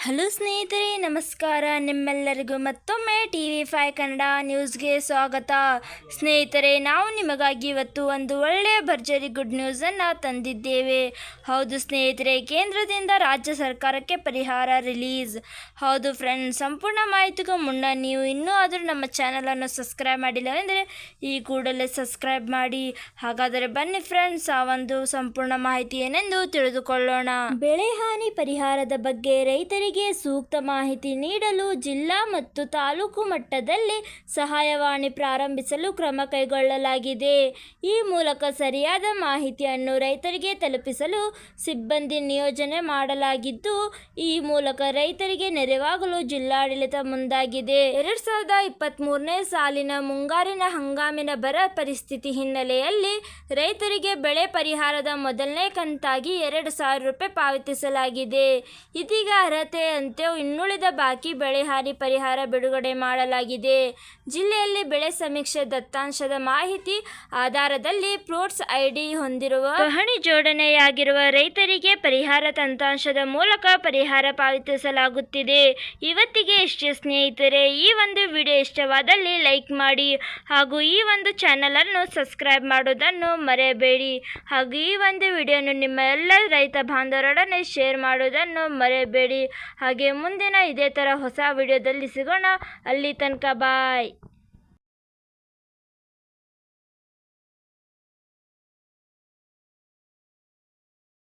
Hello ಸ್ನೇಹಿತರೆ, ನಮಸ್ಕಾರ. ನಿಮ್ಮೆಲ್ಲರಿಗೂ ಮತ್ತೊಮ್ಮೆ TV5 ಕನ್ನಡ ನ್ಯೂಸ್ಗೆ ಸ್ವಾಗತ. ಸ್ನೇಹಿತರೆ, ನಾವು ನಿಮಗಾಗಿ ಇವತ್ತು ಒಂದು ಒಳ್ಳೆಯ ಭರ್ಜರಿ ಗುಡ್ ನ್ಯೂಸನ್ನು ತಂದಿದ್ದೇವೆ. ಹೌದು ಸ್ನೇಹಿತರೆ, ಕೇಂದ್ರದಿಂದ ರಾಜ್ಯ ಸರ್ಕಾರಕ್ಕೆ ಪರಿಹಾರ ರಿಲೀಸ್. ಹೌದು ಫ್ರೆಂಡ್ಸ್, ಸಂಪೂರ್ಣ ಮಾಹಿತಿಗೂ ಮುನ್ನ ನೀವು ಇನ್ನೂ ಆದರೂ ನಮ್ಮ ಚಾನಲನ್ನು ಸಬ್ಸ್ಕ್ರೈಬ್ ಮಾಡಿಲ್ಲ ಅಂದರೆ ಈ ಕೂಡಲೇ ಸಬ್ಸ್ಕ್ರೈಬ್ ಮಾಡಿ. ಹಾಗಾದರೆ ಬನ್ನಿ ಫ್ರೆಂಡ್ಸ್, ಆ ಒಂದು ಸಂಪೂರ್ಣ ಮಾಹಿತಿ ಏನೆಂದು ತಿಳಿದುಕೊಳ್ಳೋಣ. ಬೆಳೆ ಹಾನಿ ಪರಿಹಾರದ ಬಗ್ಗೆ ರೈತರಿಗೆ ಸೂಕ್ತ ಮಾಹಿತಿ ನೀಡಲು ಜಿಲ್ಲಾ ಮತ್ತು ತಾಲೂಕು ಮಟ್ಟದಲ್ಲಿ ಸಹಾಯವಾಣಿ ಪ್ರಾರಂಭಿಸಲು ಕ್ರಮ ಕೈಗೊಳ್ಳಲಾಗಿದೆ. ಈ ಮೂಲಕ ಸರಿಯಾದ ಮಾಹಿತಿಯನ್ನು ರೈತರಿಗೆ ತಲುಪಿಸಲು ಸಿಬ್ಬಂದಿ ನಿಯೋಜನೆ ಮಾಡಲಾಗಿದ್ದು, ಈ ಮೂಲಕ ರೈತರಿಗೆ ನೆರವಾಗಲು ಜಿಲ್ಲಾಡಳಿತ ಮುಂದಾಗಿದೆ. 2023ನೇ ಸಾಲಿನ ಮುಂಗಾರಿನ ಹಂಗಾಮಿನ ಬರ ಪರಿಸ್ಥಿತಿ ಹಿನ್ನೆಲೆಯಲ್ಲಿ ರೈತರಿಗೆ ಬೆಳೆ ಪರಿಹಾರದ ಮೊದಲನೇ ಕಂತಾಗಿ 2,000 ರೂಪಾಯಿ ಪಾವತಿಸಲಾಗಿದೆ. ಇದೀಗ ಅರ್ಹತೆಯಂತೆ ಇನ್ನುಳಿದ ಬಾಕಿ ಬೆಳೆ ಹಾನಿ ಪರಿಹಾರ ಬಿಡುಗಡೆ ಮಾಡಲಾಗಿದೆ. ಜಿಲ್ಲೆಯಲ್ಲಿ ಬೆಳೆ ಸಮೀಕ್ಷೆ ದತ್ತಾಂಶದ ಮಾಹಿತಿ ಆಧಾರದಲ್ಲಿ ಫ್ರೂಟ್ಸ್ ಐಡಿ ಹೊಂದಿರುವ ಪಹಣಿ ಜೋಡಣೆಯಾಗಿರುವ ರೈತರಿಗೆ ಪರಿಹಾರ ದತ್ತಾಂಶದ ಮೂಲಕ ಪರಿಹಾರ ಪಾವತಿಸಲಾಗುತ್ತಿದೆ. ಇವತ್ತಿಗೆ ಇಷ್ಟೇ ಸ್ನೇಹಿತರೆ. ಈ ಒಂದು ವಿಡಿಯೋ ಇಷ್ಟವಾದಲ್ಲಿ ಲೈಕ್ ಮಾಡಿ ಹಾಗೂ ಈ ಒಂದು ಚಾನಲ್ ಅನ್ನು ಸಬ್ಸ್ಕ್ರೈಬ್ ಮಾಡೋದನ್ನು ಮರೆಯಬೇಡಿ. ಹಾಗೂ ಈ ಒಂದು ವಿಡಿಯೋನು ನಿಮ್ಮ ಎಲ್ಲ ರೈತ ಬಾಂಧವರೊಡನೆ ಶೇರ್ ಮಾಡೋದನ್ನು ಮರೆಯಬೇಡಿ. ಹಾಗೆ ಮುಂದಿನ ಇದೇ ಥರ ಹೊಸ ವಿಡಿಯೋದಲ್ಲಿ ಸಿಗೋಣ. ಅಲ್ಲಿ ತನಕ ಬಾಯ್.